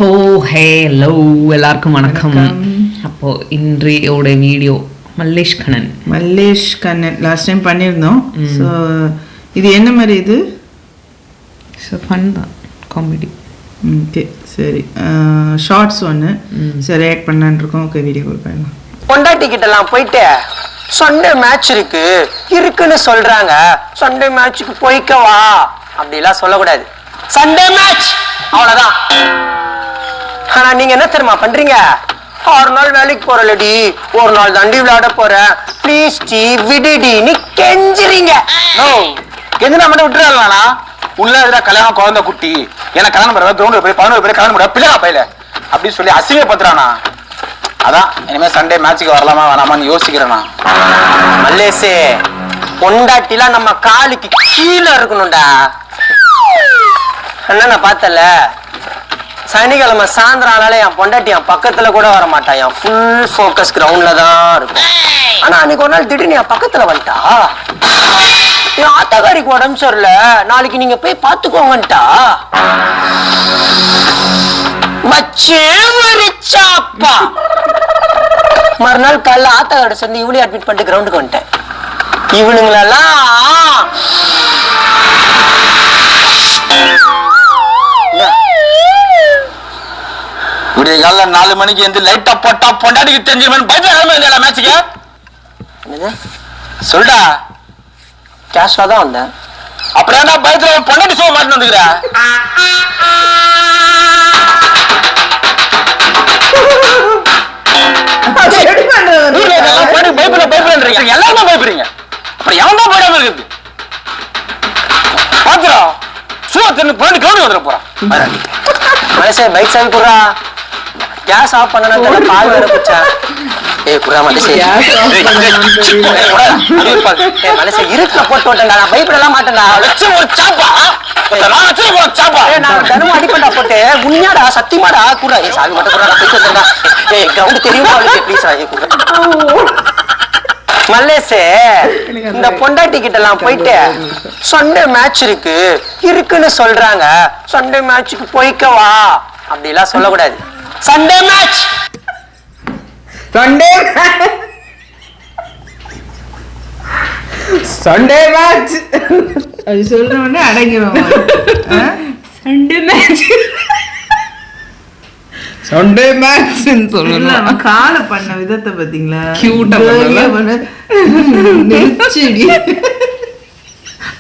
ஹோ ஹலோ எல்லாருக்கும் வணக்கம். அப்போ இன்றையோட video Mallesh Kannan last time பண்ணியிருந்தோம். ஸோ இது என்ன மாதிரி இது? ஸோ ஃபன் தான், காமெடி. ஓகே சரி, ஷார்ட்ஸ் ஒன்று சரி ரியாக்ட் பண்ணலான் இருக்கோம். ஓகே வீடியோ கால் பண்ணலாம். பொண்டாட்டி கிட்டலாம் போயிட்டு சண்டே மேட்ச் இருக்குன்னு சொல்றாங்க, சண்டே மேட்சுக்கு போய்க்கவா அப்படிலாம் சொல்லக்கூடாது. சண்டே மேட்ச் அவ்வளவுதான். ஆனா நீங்க என்ன தெரியுமா பண்றீங்க? 6 நாள் வேலைக்கு போறலடி, ஒரு நாள் தாண்டி விளையாட போறேன், ப்ளீஸ் டி விடுடி நீ கெஞ்சுறீங்க. கெஞ்சினா மட்டும் விட்டுறாங்களா? உள்ள இருக்கிற கல்யாணம் குழந்தை குட்டி எனக்கு கல்யாணம் பண்ணுற கிரௌண்ட் போய் 11 பேர் கல்யாணம் பண்ண பிள்ளை பையில அப்படின்னு சொல்லி அசிங்கப்படுத்துறானா? அதான் இனிமே சண்டே மேட்சுக்கு வரலாமா வேணாமான்னு யோசிக்கிறேனா. மல்லேசே, பொண்டாட்டிலாம் நம்ம காலுக்கு கீழே இருக்கணும்டா. அண்ணா நான் பார்த்தல, சனிக்கிழமை சாயந்தரம் ஆனாலே என் பொண்டாட்டி என் பக்கத்துல கூட வர மாட்டான். என் ஃபுல் ஃபோக்கஸ் கிரவுண்ட்ல தான் இருக்கும். ஆனா அன்னைக்கு ஒரு நாள் திடீர்னு என் பக்கத்துல வந்துட்டா. என் ஆத்தகாரிக்கு உடம்பு சரியில்ல, நாளைக்கு நீங்க போய் பாத்துக்கோங்கன்ட்டா. மரிச்சாப்பா. மறுநாள் காலைல ஆத்தகாரோட சேர்ந்து இவளையும் அட்மிட் பண்ணிட்டு கிரவுண்டுக்கு வந்துட்டேன். இவனுங்களெல்லாம் விடிய காலைல 4 மணிக்கு வந்து லைட்டா போட்டா பொண்டாட்டிக்கு தெரிஞ்சிருமேன்னு பயப்பட மேட்சுக்கு சொல்டா. கேஷா தான் வந்தேன். அப்படியே பயத்துல பொண்டாட்டி சோக மாட்டு வந்துக்கிற. பயப்படுறீங்க, எல்லாருமே பயப்படுறீங்க. அப்புறம் எவன் தான் போடாம இருக்குது? பாத்துரா சும்மா தின்னு போயிட்டு கிரௌண்ட் வந்துட போறான். மனசே பைக் சாவி குடுறா. கேஸ் ஆஃப் பண்ணனா பால் வேற குச்சா. ஏய் குடுறா மனசே. மனசே இருக்க போட்டு விட்டேன்டா, நான் பயப்படலாம் மாட்டேன்டா. லட்சம் ஒரு சாப்பா, நான் லட்சம் ஒரு சாப்பா. நான் தனமும் அடிப்பண்டா போட்டு உண்மையாடா சத்தியமாடா குடுறா. ஏய் சாவி மட்டும் குடுறா, போயிட்டு வந்துடா. ஏய் கிரவுண்ட் தெரியுமா அவளுக்கு? ப்ளீஸ் ஏய் குடுறா. மல்லேசே, இந்த பொண்டாட்டி கிட்ட எல்லாம் போயிட்டு சண்டே மேட்ச் இருக்குன்னு சொல்றாங்க, சண்டே மேட்சுக்கு போய்க்கவா அப்படிலாம் சொல்லக்கூடாது. சண்டே மேட்ச் அது சொல்றவொடனே அடங்கிடும். சண்டே மேட்ச் சொல்லலாம். காலை பண்ண விதத்தை பாத்தீங்களா? கியூட்டா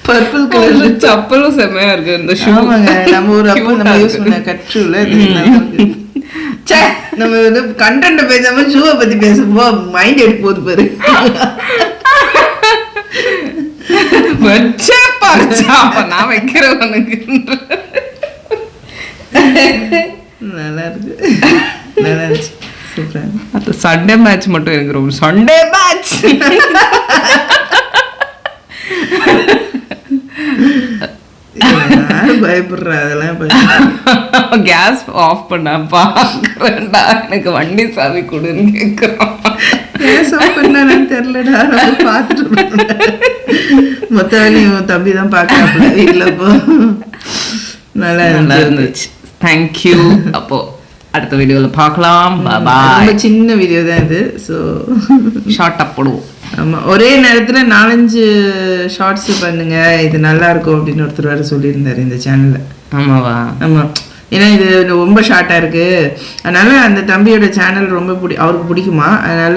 பர்பிள் கலர் சப்பலும் செமையா இருக்கு இந்த ஷூ. நம்ம ஒரு அப்போ நம்ம யூஸ் பண்ண கட்ஷூல நம்ம வந்து கண்டென்ட் பேசாம ஷூவை பத்தி பேசும்போது மைண்ட் எடுத்து போகுது பாரு. வச்சே பறிச்சா அப்ப நான் வைக்கிறேன் உனக்கு. நல்லா இருக்கு, நல்லா இருந்துச்சு, சூப்பரா. அது சண்டே மேட்ச் மட்டும் எனக்கு ரொம்ப சண்டே மேட்ச். பயப்படுற அதெல்லாம் கேஸ் ஆஃப் பண்ண பாக்குறேன்டா, எனக்கு வண்டி சாவி கொடுன்னு கேக்குறோம். கேஸ் ஆஃப் பண்ணானு தெரியலடா, பாத்துட்டு மொத்த நீ தம்பி தான் பாக்குறாப்புல வீட்டுல. போ நல்லா இருந்துச்சு. தேங்க்யூ. அப்போ அடுத்த வீடியோல பார்க்கலாம். பாய். சின்ன வீடியோ தான் இது, ஸோ ஷார்ட் அப் போடுவோம். ஆமாம், ஒரே நேரத்தில் 4-5 ஷார்ட்ஸ் பண்ணுங்க, இது நல்லா இருக்கும் அப்படின்னு ஒருத்தர் வேறு சொல்லியிருந்தாரு இந்த சேனலில். ஆமாவா? ஆமாம், ஏன்னா இது ரொம்ப ஷார்ட்டாக இருக்குது, அதனால அந்த தம்பியோட சேனல் ரொம்ப அவருக்கு பிடிக்குமா, அதனால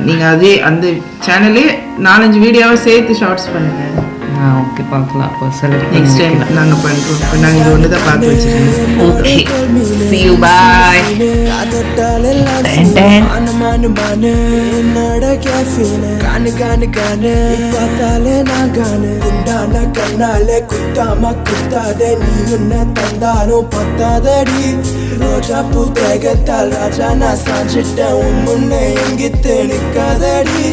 நீங்கள் அதே அந்த சேனலே 4-5 வீடியோவை சேர்த்து ஷார்ட்ஸ் பண்ணுங்க. ஓகே பார்க்கலாம். அப்போ நெக்ஸ்ட் டைம் நாங்கள் பண்ணுறோம். இப்போ நாங்கள் இது ஒன்று தான் பார்த்து வச்சுருக்கோம். Okay, see you, bye. ரோஜா பூ தேகத்தால் ராஜா நான் சாஞ்சிட்டேன், உன் முன்னே எங்கிட்டு நிற்காதடி.